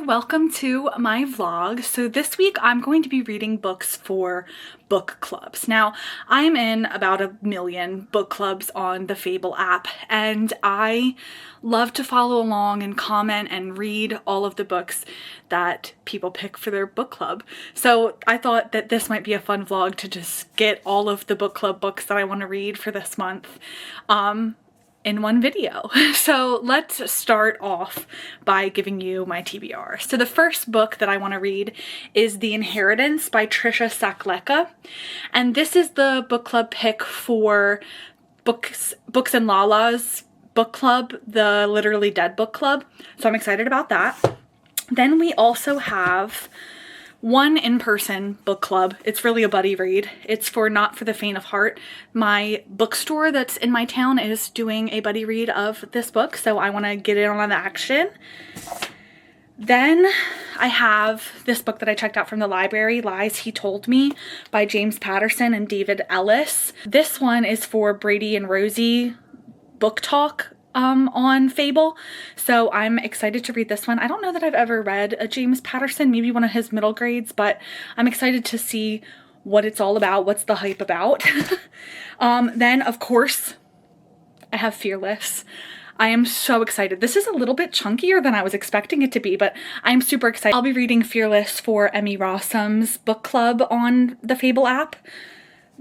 welcome to my vlog. So this week I'm going to be reading books for book clubs. Now, I'm in about 1 million book clubs on the Fable app, and I love to follow along and comment and read all of the books that people pick for their book club. So I thought that this might be a fun vlog to just get all of the book club books that I want to read for this month in one video. So let's start off by giving you my TBR. So the first book that I want to read is The Inheritance by Trisha Sakhlecha. And this is the book club pick for Books and Lala's book club, the Literally Dead book club. So I'm excited about that. Then we also have one in-person book club. It's really a buddy read. It's for Not for the Faint of Heart. My bookstore that's in my town is doing a buddy read of this book, so I want to get in on the action. Then I have this book that I checked out from the library, Lies He Told Me by James Patterson and David Ellis. This one is for Brady and Rosie book talk on Fable, so I'm excited to read this one. I don't know that I've ever read a James Patterson, maybe one of his middle grades, but I'm excited to see what it's all about, what's the hype about. Then, of course, I have Fearless. I am so excited. This is a little bit chunkier than I was expecting it to be, but I'm super excited. I'll be reading Fearless for Emmy Rossum's book club on the Fable app.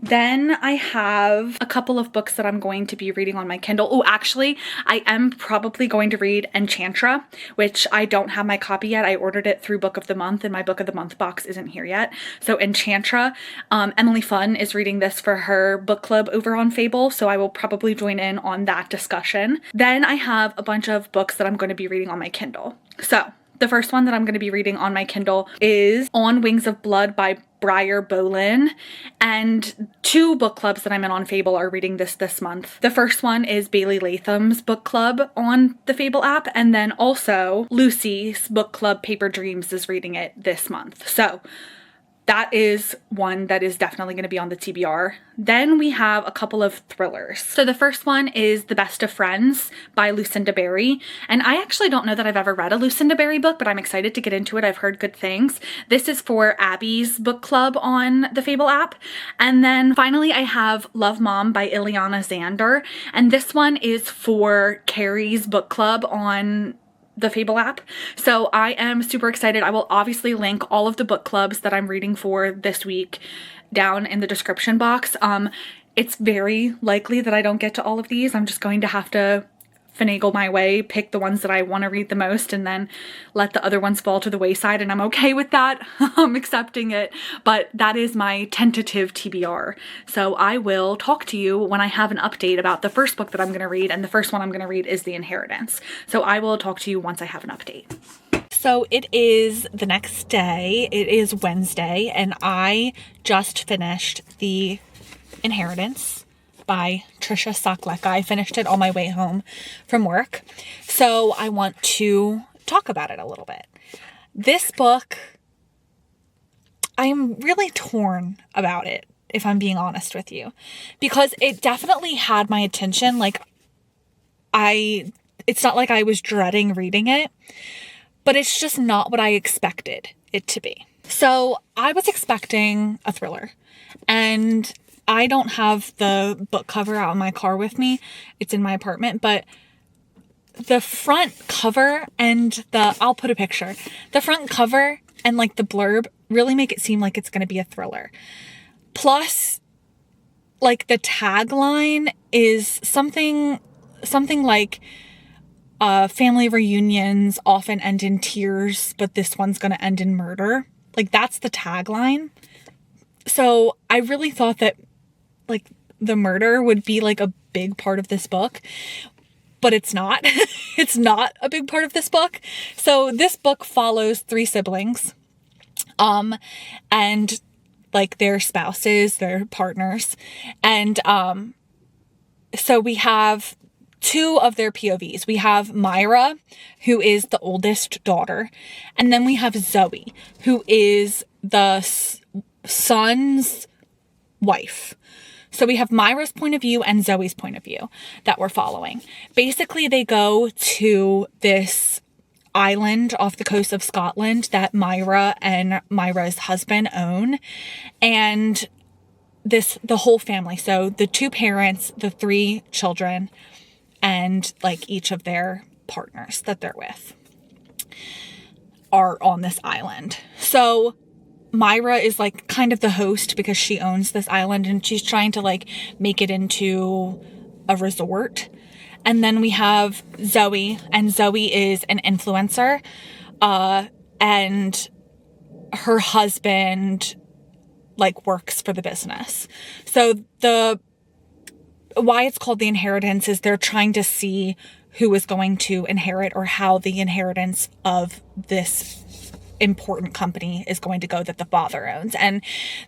Then I have a couple of books that I'm going to be reading on my Kindle. Oh, actually, I am probably going to read Enchantra, which I don't have my copy yet. I ordered it through Book of the Month, and my Book of the Month box isn't here yet. So Enchantra, Emily Funn is reading this for her book club over on Fable, so I will probably join in on that discussion. Then I have a bunch of books that I'm going to be reading on my Kindle. So the first one that I'm going to be reading on my Kindle is On Wings of Blood by Briar, Boleyn, and 2 book clubs that I'm in on Fable are reading this month. The first one is Bailey Latham's book club on the Fable app, and then also Lucy's book club Paper Dreams is reading it this month. So that is one that is definitely going to be on the TBR. Then we have a couple of thrillers. So the first one is The Best of Friends by Lucinda Berry. And I actually don't know that I've ever read a Lucinda Berry book, but I'm excited to get into it. I've heard good things. This is for Abby's book club on the Fable app. And then finally I have Love Mom by Illiana Xander. And this one is for Carrie's book club on the Fable app. So I am super excited. I will obviously link all of the book clubs that I'm reading for this week down in the description box. It's very likely that I don't get to all of these. I'm just going to have to finagle my way, pick the ones that I want to read the most, and then let the other ones fall to the wayside, and I'm okay with that. I'm accepting it, but that is my tentative TBR. So I will talk to you when I have an update about the first book that I'm going to read, and the first one I'm going to read is The Inheritance. So I will talk to you once I have an update. So it is the next day. It is Wednesday, and I just finished The Inheritance by Trisha Sakhlecha. I finished it on my way home from work, so I want to talk about it a little bit. This book, I'm really torn about it, if I'm being honest with you, because it definitely had my attention. Like, it's not like I was dreading reading it, but it's just not what I expected it to be. So I was expecting a thriller, and I don't have the book cover out in my car with me. It's in my apartment, but the front cover and I'll put a picture. The front cover and like the blurb really make it seem like it's going to be a thriller. Plus, like the tagline is something like family reunions often end in tears, but this one's going to end in murder. Like, that's the tagline. So I really thought that like the murder would be like a big part of this book, but it's not. It's not a big part of this book. So this book follows 3 siblings, and like their spouses, their partners. And, so we have 2 of their POVs. We have Myra, who is the oldest daughter. And then we have Zoe, who is the son's wife. So we have Myra's point of view and Zoe's point of view that we're following. Basically, they go to this island off the coast of Scotland that Myra and Myra's husband own. And the whole family, so the 2 parents, the 3 children, and like each of their partners that they're with are on this island. So Myra is like kind of the host because she owns this island and she's trying to like make it into a resort. And then we have Zoe, and Zoe is an influencer, and her husband like works for the business. So why it's called The Inheritance is they're trying to see who is going to inherit or how the inheritance of this important company is going to go that the father owns. And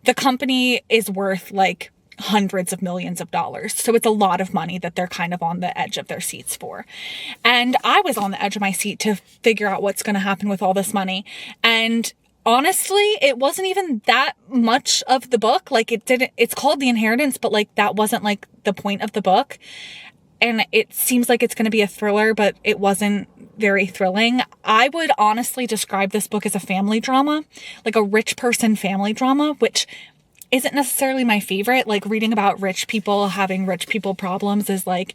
the company is worth like hundreds of millions of dollars. So it's a lot of money that they're kind of on the edge of their seats for. And I was on the edge of my seat to figure out what's going to happen with all this money. And honestly, it wasn't even that much of the book. Like it's called The Inheritance, but like that wasn't like the point of the book. And it seems like it's going to be a thriller, but it wasn't very thrilling. I would honestly describe this book as a family drama, like a rich person family drama, which isn't necessarily my favorite. Like reading about rich people having rich people problems is like,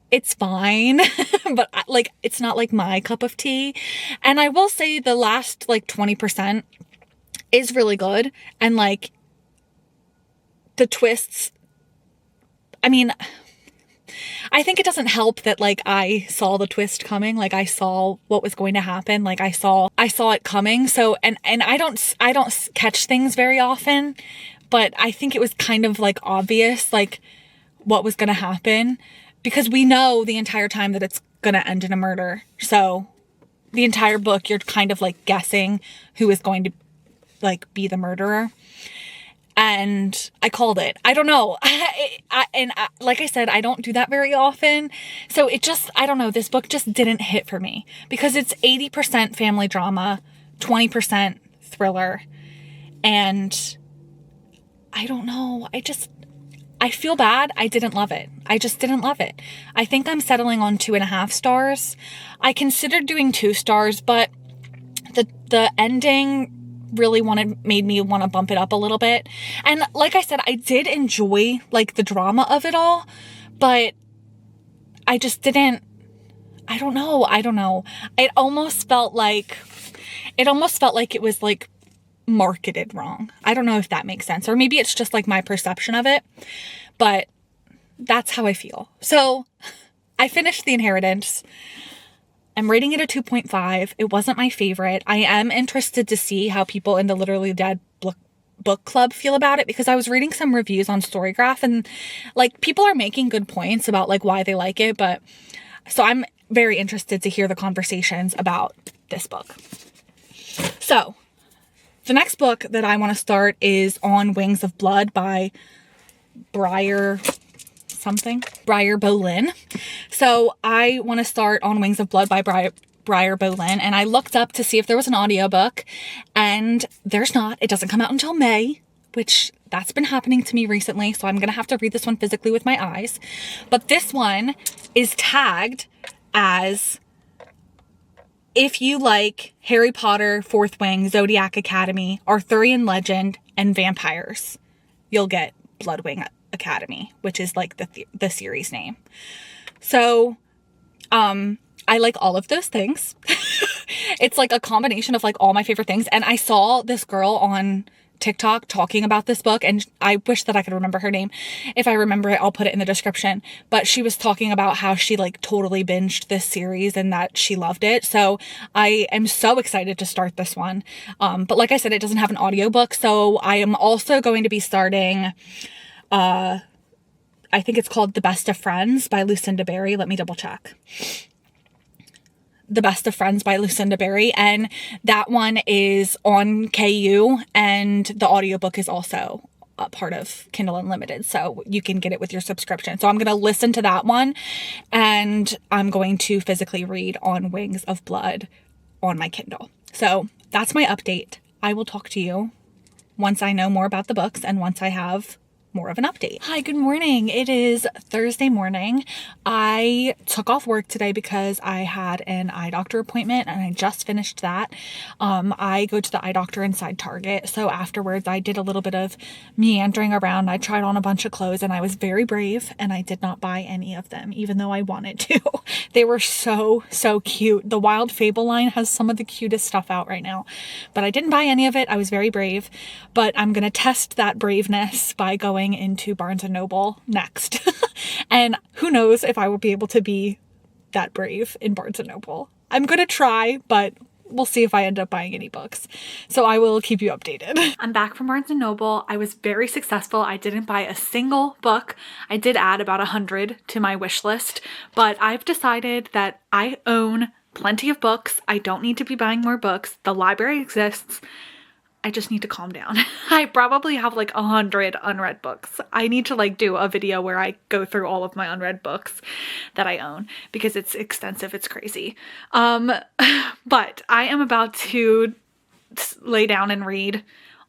it's fine, but like, it's not like my cup of tea. And I will say the last like 20% is really good. And like the twists, I mean, I think it doesn't help that like I saw the twist coming. Like I saw what was going to happen. Like I saw it coming. So, and I don't catch things very often, but I think it was kind of like obvious, like what was going to happen, because we know the entire time that it's going to end in a murder. So the entire book, you're kind of like guessing who is going to like be the murderer. And I called it. I don't know. Like I said, I don't do that very often. So it just, I don't know. This book just didn't hit for me because it's 80% family drama, 20% thriller. And I don't know. I feel bad. I didn't love it. I just didn't love it. I think I'm settling on 2.5 stars. I considered doing 2 stars, but the ending really made me want to bump it up a little bit. And like I said, I did enjoy like the drama of it all, but I just didn't, I don't know. It almost felt like it was like marketed wrong. I don't know if that makes sense, or maybe it's just like my perception of it, but that's how I feel. So I finished The Inheritance. I'm rating it a 2.5. It wasn't my favorite. I am interested to see how people in the Literally Dead book club feel about it, because I was reading some reviews on Storygraph and like people are making good points about like why they like it. But so I'm very interested to hear the conversations about this book. So the next book that I want to start is On Wings of Blood by Briar Boleyn. So I want to start On Wings of Blood by Briar Boleyn, and I looked up to see if there was an audiobook, and there's not. It doesn't come out until May, which that's been happening to me recently, so I'm going to have to read this one physically with my eyes. But this one is tagged as if you like Harry Potter, Fourth Wing, Zodiac Academy, Arthurian Legend, and vampires, you'll get Bloodwing Academy, which is like the series name. So I like all of those things. It's like a combination of like all my favorite things. And I saw this girl on TikTok talking about this book, and I wish that I could remember her name. If I remember it, I'll put it in the description. But she was talking about how she like totally binged this series and that she loved it. So I am so excited to start this one. But like I said, it doesn't have an audiobook. So I am also going to be starting, I think it's called The Best of Friends by Lucinda Berry. Let me double check. The Best of Friends by Lucinda Berry, and that one is on KU, and the audiobook is also a part of Kindle Unlimited, so you can get it with your subscription. So I'm going to listen to that one, and I'm going to physically read On Wings of Blood on my Kindle. So that's my update. I will talk to you once I know more about the books and once I have more of an update. Hi, good morning. It is Thursday morning. I took off work today because I had an eye doctor appointment and I just finished that. I go to the eye doctor inside Target. So afterwards I did a little bit of meandering around. I tried on a bunch of clothes and I was very brave and I did not buy any of them, even though I wanted to. They were so cute. The Wild Fable line has some of the cutest stuff out right now, but I didn't buy any of it. I was very brave, but I'm going to test that braveness by going into Barnes & Noble next. And who knows if I will be able to be that brave in Barnes & Noble. I'm going to try, but we'll see if I end up buying any books. So I will keep you updated. I'm back from Barnes & Noble. I was very successful. I didn't buy a single book. I did add about 100 to my wish list, but I've decided that I own plenty of books. I don't need to be buying more books. The library exists. I just need to calm down. I probably have like 100 unread books. I need to like do a video where I go through all of my unread books that I own because it's extensive. It's crazy. But I am about to lay down and read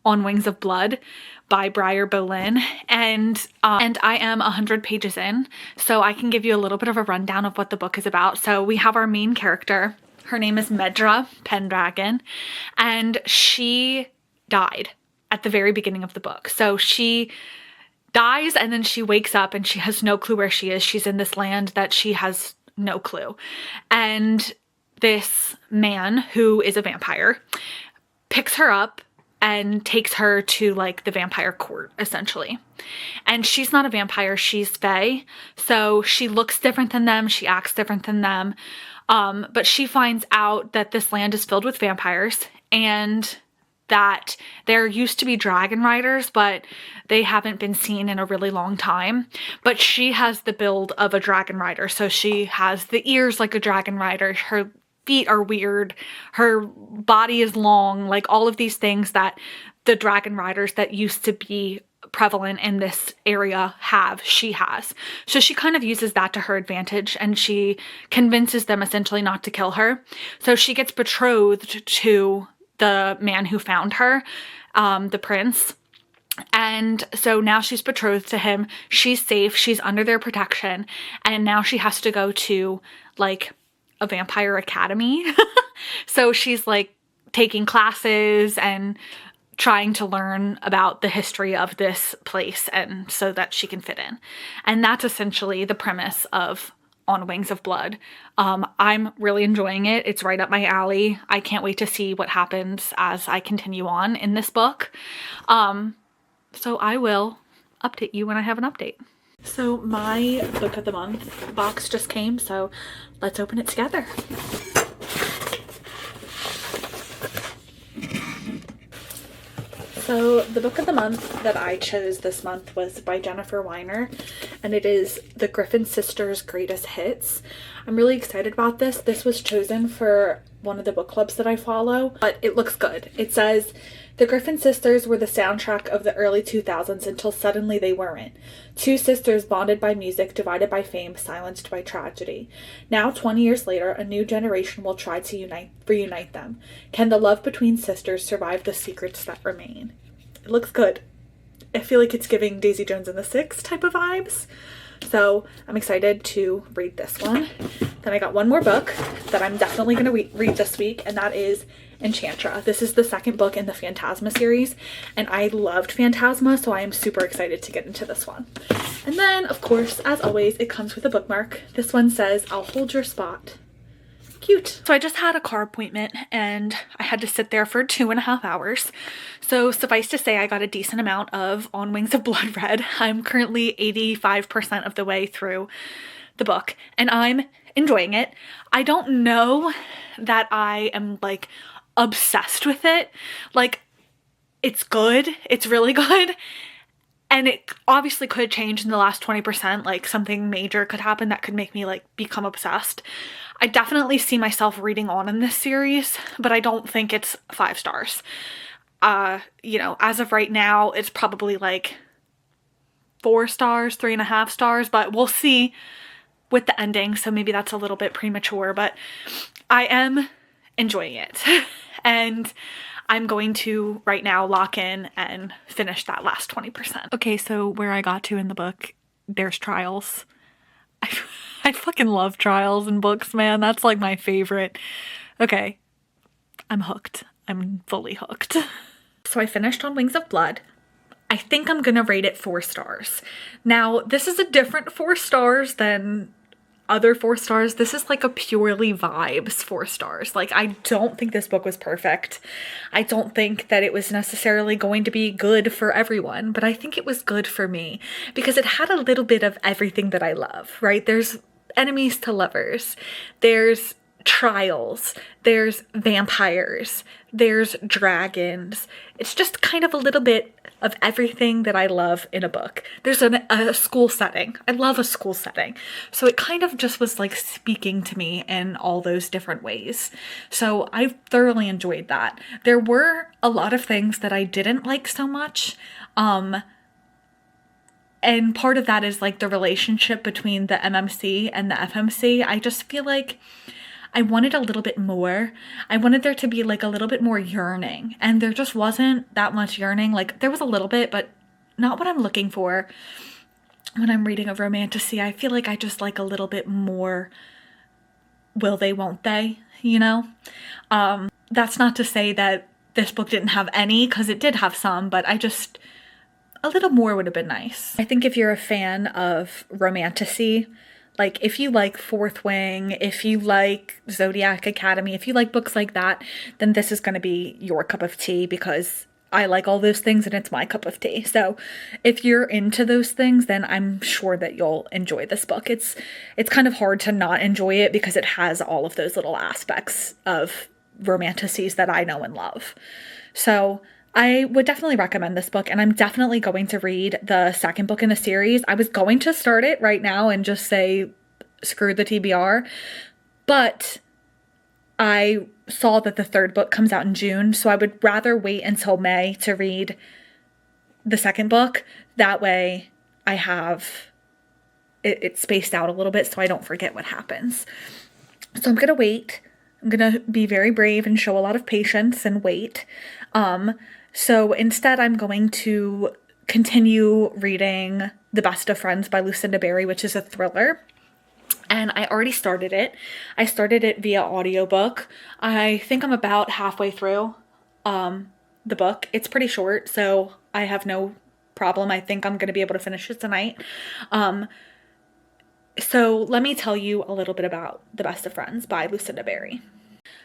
On Wings of Blood by Briar Boleyn, and I am 100 pages in, so I can give you a little bit of a rundown of what the book is about. So we have our main character. Her name is Medra Pendragon, and she died at the very beginning of the book. So she dies and then she wakes up and she has no clue where she is. She's in this land that she has no clue. And this man who is a vampire picks her up and takes her to like the vampire court essentially. And she's not a vampire, she's fae. So she looks different than them, she acts different than them. But she finds out that this land is filled with vampires and that there used to be dragon riders, but they haven't been seen in a really long time. But she has the build of a dragon rider. So she has the ears like a dragon rider. Her feet are weird. Her body is long. Like all of these things that the dragon riders that used to be prevalent in this area have, she has. So she kind of uses that to her advantage and she convinces them essentially not to kill her. So she gets betrothed to the man who found her, the prince. And so now she's betrothed to him. She's safe. She's under their protection. And now she has to go to like a vampire academy. So she's like taking classes and trying to learn about the history of this place and so that she can fit in. And that's essentially the premise of On Wings of Blood. I'm really enjoying it. It's right up my alley. I can't wait to see what happens as I continue on in this book. So I will update you when I have an update. So my book of the month box just came, so let's open it together. So the book of the month that I chose this month was by Jennifer Weiner, and it is The Griffin Sisters' Greatest Hits. I'm really excited about this. This was chosen for one of the book clubs that I follow, but it looks good. It says, the Griffin sisters were the soundtrack of the early 2000s until suddenly they weren't. Two sisters bonded by music, divided by fame, silenced by tragedy. Now, 20 years later, a new generation will try to reunite them. Can the love between sisters survive the secrets that remain? It looks good. I feel like it's giving Daisy Jones and the Six type of vibes. So I'm excited to read this one. Then I got one more book that I'm definitely going to read this week, and that is Enchantra. This is the second book in the Phantasma series, and I loved Phantasma, so I am super excited to get into this one. And then, of course, as always, it comes with a bookmark. This one says, I'll hold your spot. Cute. So I just had a car appointment and I had to sit there for 2.5 hours. So suffice to say, I got a decent amount of On Wings of Blood read. I'm currently 85% of the way through the book and I'm enjoying it. I don't know that I am like obsessed with it. Like, it's good. It's really good. And it obviously could change in the last 20%, like something major could happen that could make me like become obsessed. I definitely see myself reading on in this series, but I don't think it's 5 stars. You know, as of right now, it's probably like 4 stars, 3.5 stars, but we'll see with the ending. So maybe that's a little bit premature, but I am enjoying it. And I'm going to right now lock in and finish that last 20%. Okay, so where I got to in the book, there's trials. I fucking love trials in books, man. That's like my favorite. Okay, I'm hooked. I'm fully hooked. So I finished on Wings of Blood. I think I'm gonna rate it 4 stars. Now, this is a different 4 stars than other 4 stars. This is like a purely vibes 4 stars. Like, I don't think this book was perfect. I don't think that it was necessarily going to be good for everyone, but I think it was good for me because it had a little bit of everything that I love, right? There's enemies to lovers. There's trials. There's vampires. There's dragons. It's just kind of a little bit of everything that I love in a book. There's a school setting. I love a school setting. So it kind of just was like speaking to me in all those different ways. So I thoroughly enjoyed that. There were a lot of things that I didn't like so much. And part of that is like the relationship between the MMC and the FMC. I just feel like I wanted a little bit more. I wanted there to be like a little bit more yearning, and there just wasn't that much yearning. Like, there was a little bit, but not what I'm looking for when I'm reading a romantasy. I feel like I just like a little bit more will they, won't they, you know? That's not to say that this book didn't have any, because it did have some, but a little more would have been nice. I think if you're a fan of romantasy, like if you like Fourth Wing, if you like Zodiac Academy, if you like books like that, then this is going to be your cup of tea, because I like all those things and it's my cup of tea. So if you're into those things, then I'm sure that you'll enjoy this book. It's kind of hard to not enjoy it because it has all of those little aspects of romantasies that I know and love. So I would definitely recommend this book, and I'm definitely going to read the second book in the series. I was going to start it right now and just say, screw the TBR, but I saw that the third book comes out in June, so I would rather wait until May to read the second book. That way I have it spaced out a little bit so I don't forget what happens. So I'm going to wait. I'm going to be very brave and show a lot of patience and wait. So instead, I'm going to continue reading The Best of Friends by Lucinda Berry, which is a thriller. And I already started it. I started it via audiobook. I think I'm about halfway through the book. It's pretty short, so I have no problem. I think I'm going to be able to finish it tonight. So let me tell you a little bit about The Best of Friends by Lucinda Berry.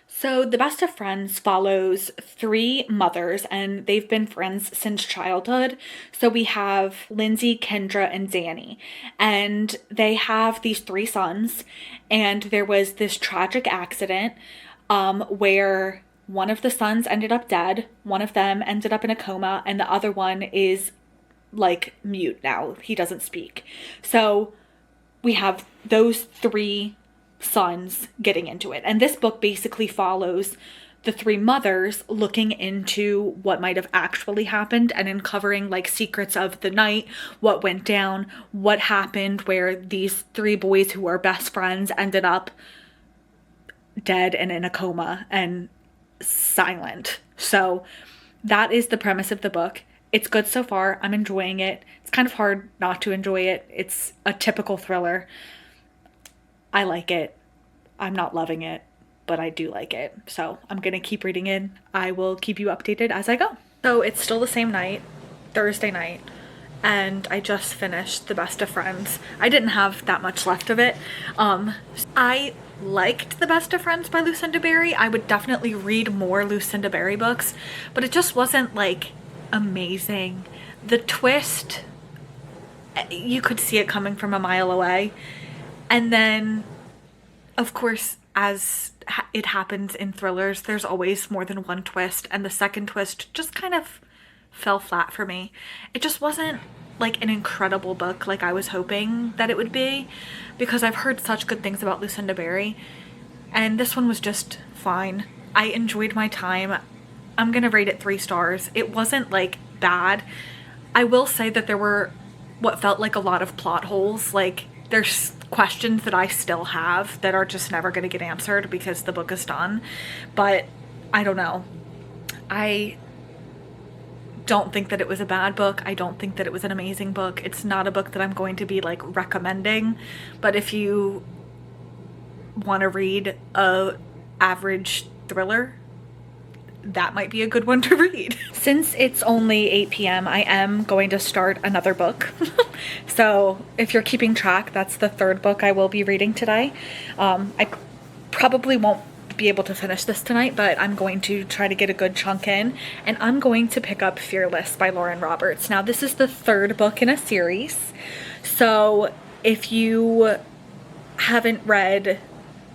So The Best of Friends follows 3 mothers, and they've been friends since childhood. So we have Lindsay, Kendra, and Danny, and they have these 3 sons, and there was this tragic accident where one of the sons ended up dead, one of them ended up in a coma, and the other one is like mute now. He doesn't speak. So we have those 3 sons getting into it. And this book basically follows the 3 mothers looking into what might have actually happened and uncovering like secrets of the night, what went down, what happened where these 3 boys who are best friends ended up dead and in a coma and silent. So that is the premise of the book. It's good so far. I'm enjoying it. It's kind of hard not to enjoy it. It's a typical thriller. I like it. I'm not loving it, but I do like it. So I'm going to keep reading it. I will keep you updated as I go. So it's still the same night, Thursday night, and I just finished The Best of Friends. I didn't have that much left of it. I liked The Best of Friends by Lucinda Berry. I would definitely read more Lucinda Berry books, but it just wasn't like amazing. The twist, you could see it coming from a mile away. And then, of course, as it happens in thrillers, there's always more than one twist, and the second twist just kind of fell flat for me. It just wasn't like an incredible book like I was hoping that it would be, because I've heard such good things about Lucinda Berry, and this one was just fine. I enjoyed my time. I'm gonna rate it 3 stars. It wasn't like bad. I will say that there were what felt like a lot of plot holes. Like, there's questions that I still have that are just never going to get answered because the book is done. But I don't know. I don't think that it was a bad book. I don't think that it was an amazing book. It's not a book that I'm going to be like recommending, but if you want to read a average thriller, that might be a good one to read. Since it's only 8 p.m., I am going to start another book. So if you're keeping track, that's the third book I will be reading today. I probably won't be able to finish this tonight, but I'm going to try to get a good chunk in, and I'm going to pick up Fearless by Lauren Roberts. Now, this is the third book in a series, so if you haven't read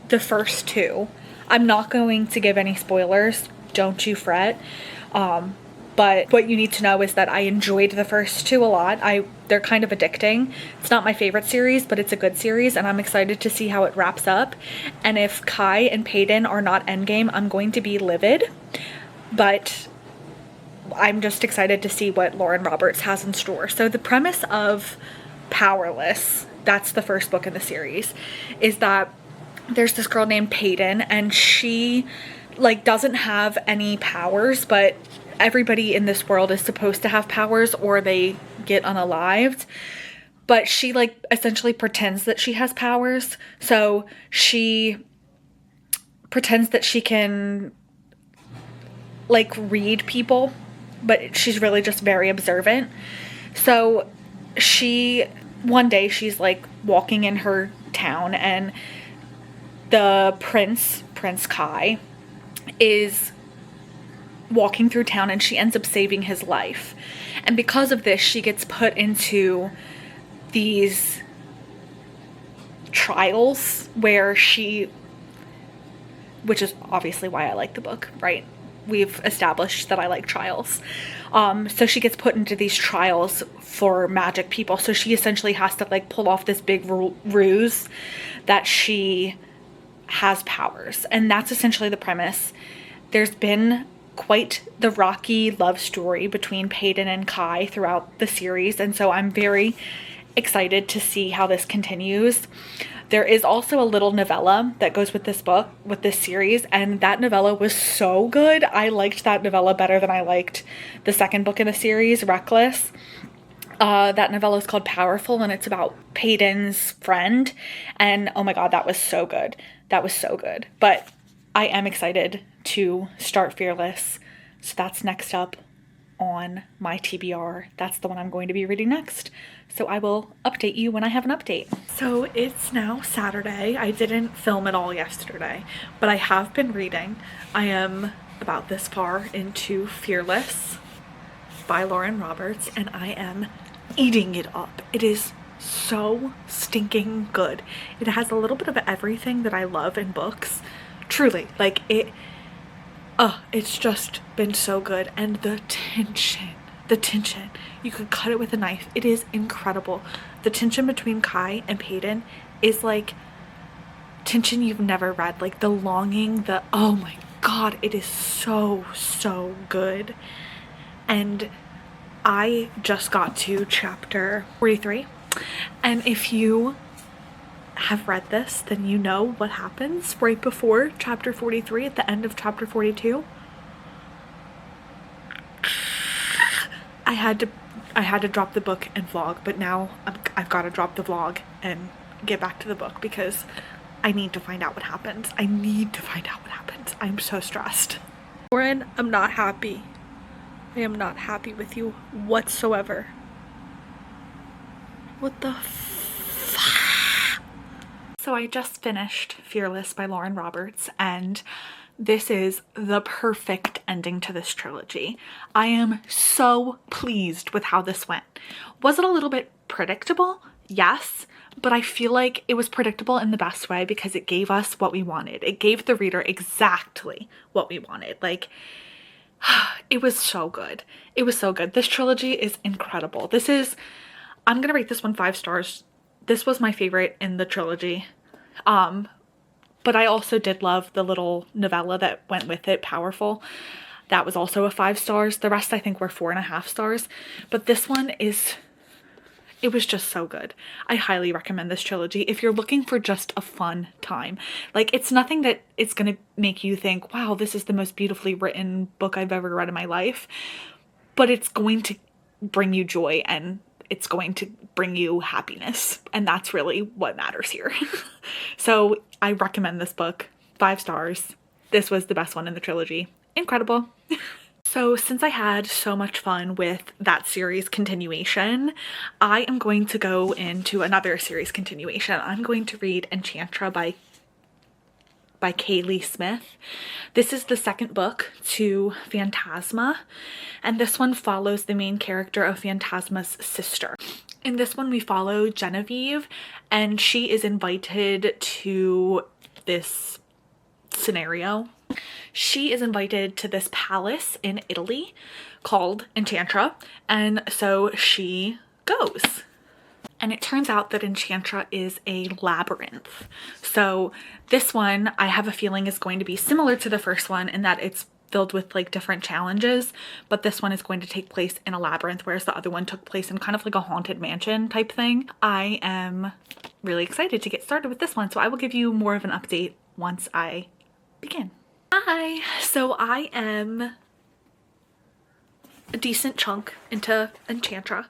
the first two, I'm not going to give any spoilers, don't you fret. But what you need to know is that I enjoyed the first two a lot. They're kind of addicting. It's not my favorite series, but it's a good series, and I'm excited to see how it wraps up. And if Kai and Peyton are not endgame, I'm going to be livid. But I'm just excited to see what Lauren Roberts has in store. So the premise of Powerless, that's the first book in the series, is that there's this girl named Peyton, and she like doesn't have any powers, but everybody in this world is supposed to have powers or they get unalived. But she like essentially pretends that she has powers. So she pretends that she can like read people, but she's really just very observant. So one day she's like walking in her town, and the Prince Kai, is walking through town, and she ends up saving his life. And because of this, she gets put into these trials where which is obviously why I like the book, right? We've established that I like trials. So she gets put into these trials for magic people. So she essentially has to like pull off this big ruse that she has powers. And that's essentially the premise. There's been quite the rocky love story between Peyton and Kai throughout the series, and so I'm very excited to see how this continues. There is also a little novella that goes with this book, with this series, and that novella was so good. I liked that novella better than I liked the second book in the series, Reckless. That novella is called Powerful, and it's about Peyton's friend, and oh my god, that was so good. That was so good. But I am excited to start Fearless, so that's next up on my TBR. That's the one I'm going to be reading next, so I will update you when I have an update. So it's now Saturday. I didn't film at all yesterday, but I have been reading. I am about this far into Fearless by Lauren Roberts, and I am eating it up. It is so stinking good. It has a little bit of everything that I love in books. Truly, like it's just been so good. And the tension, you could cut it with a knife. It is incredible. The tension between Kai and Peyton is like tension you've never read. Like the longing, oh my god, it is so good. And I just got to chapter 43, and if you have read this, then you know what happens right before chapter 43, at the end of chapter 42. I had to drop the book and vlog, but now I've got to drop the vlog and get back to the book because I need to find out what happens. I'm so stressed. Lauren, I'm not happy. I am not happy with you whatsoever. What the So I just finished Fearless by Lauren Roberts, and this is the perfect ending to this trilogy. I am so pleased with how this went. Was it a little bit predictable? Yes, but I feel like it was predictable in the best way because it gave us what we wanted. It gave the reader exactly what we wanted. Like, it was so good. It was so good. This trilogy is incredible. I'm gonna rate this one 5 stars. This was my favorite in the trilogy. But I also did love the little novella that went with it, Powerful. That was also a 5 stars. The rest I think were 4.5 stars. But this one is It was just so good. I highly recommend this trilogy if you're looking for just a fun time. Like, it's nothing that it's going to make you think, wow, this is the most beautifully written book I've ever read in my life. But it's going to bring you joy and it's going to bring you happiness. And that's really what matters here. So I recommend this book. 5 stars. This was the best one in the trilogy. Incredible. So since I had so much fun with that series continuation, I am going to go into another series continuation. I'm going to read Enchantra by Kaylie Smith. This is the second book to Phantasma, and this one follows the main character of Phantasma's sister. In this one, we follow Genevieve, and she is invited to this scenario. She is invited to this palace in Italy called Enchantra, and so she goes. And it turns out that Enchantra is a labyrinth. So this one, I have a feeling, is going to be similar to the first one in that it's filled with like different challenges, but this one is going to take place in a labyrinth, whereas the other one took place in kind of like a haunted mansion type thing. I am really excited to get started with this one, so I will give you more of an update once I begin. Hi, so I am a decent chunk into Enchantra.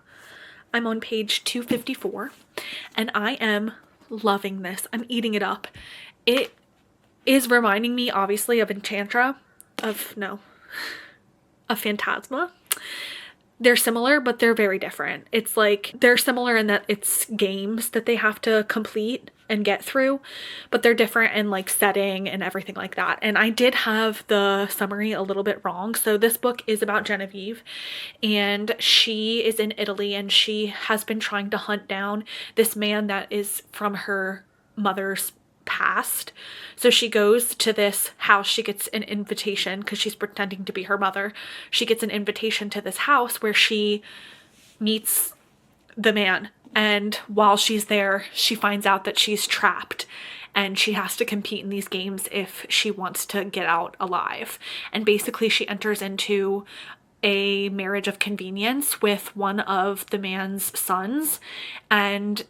I'm on page 254 and I am loving this. I'm eating it up. It is reminding me obviously of Enchantra, of Phantasma. They're similar, but they're very different. It's like they're similar in that it's games that they have to complete and get through, but they're different in like setting and everything like that. And I did have the summary a little bit wrong. So this book is about Genevieve, and she is in Italy and she has been trying to hunt down this man that is from her mother's past. So she goes to this house. She gets an invitation because she's pretending to be her mother. She gets an invitation to this house where she meets the man. And while she's there, she finds out that she's trapped and she has to compete in these games if she wants to get out alive. And basically she enters into a marriage of convenience with one of the man's sons, and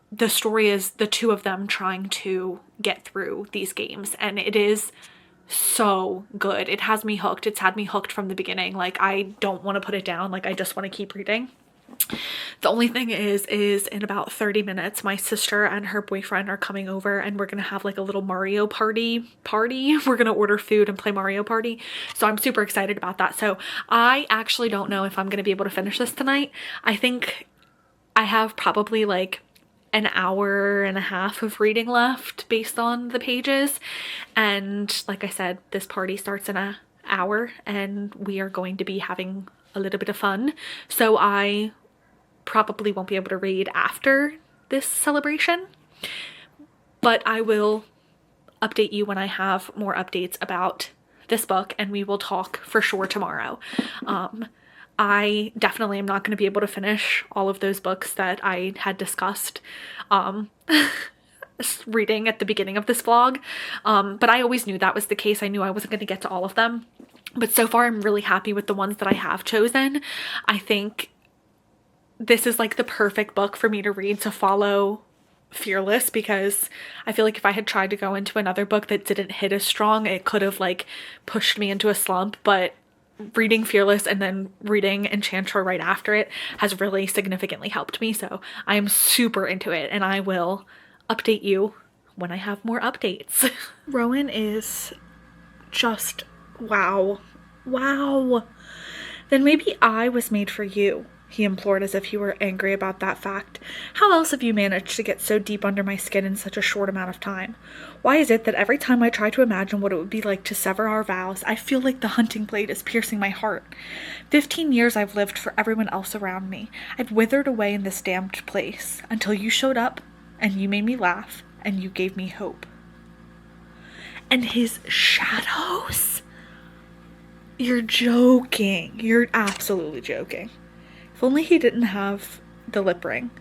the story is the two of them trying to get through these games, and it is so good. It has me hooked. It's had me hooked from the beginning. Like, I don't want to put it down. Like, I just want to keep reading. The only thing is in about 30 minutes, my sister and her boyfriend are coming over and we're going to have like a little Mario party. We're going to order food and play Mario Party. So I'm super excited about that. So I actually don't know if I'm going to be able to finish this tonight. I think I have probably like an hour and a half of reading left based on the pages. And like I said, this party starts in an hour and we are going to be having a little bit of fun. So I probably won't be able to read after this celebration, but I will update you when I have more updates about this book, and we will talk for sure tomorrow. I definitely am not going to be able to finish all of those books that I had discussed reading at the beginning of this vlog, but I always knew that was the case. I knew I wasn't going to get to all of them, but so far I'm really happy with the ones that I have chosen. I think this is like the perfect book for me to read to follow Fearless, because I feel like if I had tried to go into another book that didn't hit as strong, it could have like pushed me into a slump. But reading Fearless and then reading Enchantra right after it has really significantly helped me. So I am super into it, and I will update you when I have more updates. Rowan is just wow. Then maybe I was made for you, he implored as if he were angry about that fact. How else have you managed to get so deep under my skin in such a short amount of time? Why is it that every time I try to imagine what it would be like to sever our vows, I feel like the hunting blade is piercing my heart? 15 years I've lived for everyone else around me. I've withered away in this damned place until you showed up and you made me laugh and you gave me hope. And his shadows? You're joking. You're absolutely joking. If only he didn't have the lip ring.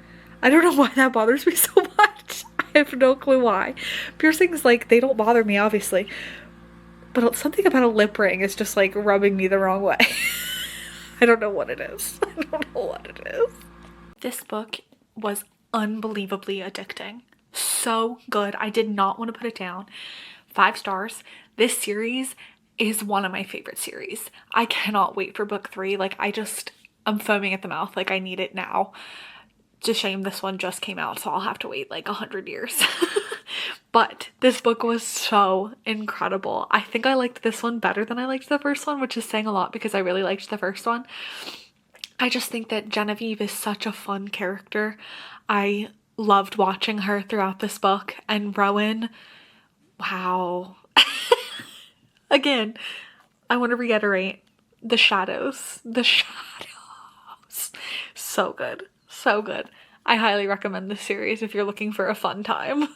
I don't know why that bothers me so much. I have no clue why. Piercings, like, they don't bother me, obviously. But something about a lip ring is just, like, rubbing me the wrong way. I don't know what it is. This book was unbelievably addicting. So good. I did not want to put it down. 5 stars. This series is one of my favorite series. I cannot wait for book 3. Like, I'm foaming at the mouth. Like, I need it now. It's a shame this one just came out, so I'll have to wait like 100 years. But this book was so incredible. I think I liked this one better than I liked the first one, which is saying a lot because I really liked the first one. I just think that Genevieve is such a fun character. I loved watching her throughout this book. And Rowan, wow. Again, I want to reiterate the shadows. The shadows. So good. So good. I highly recommend this series if you're looking for a fun time.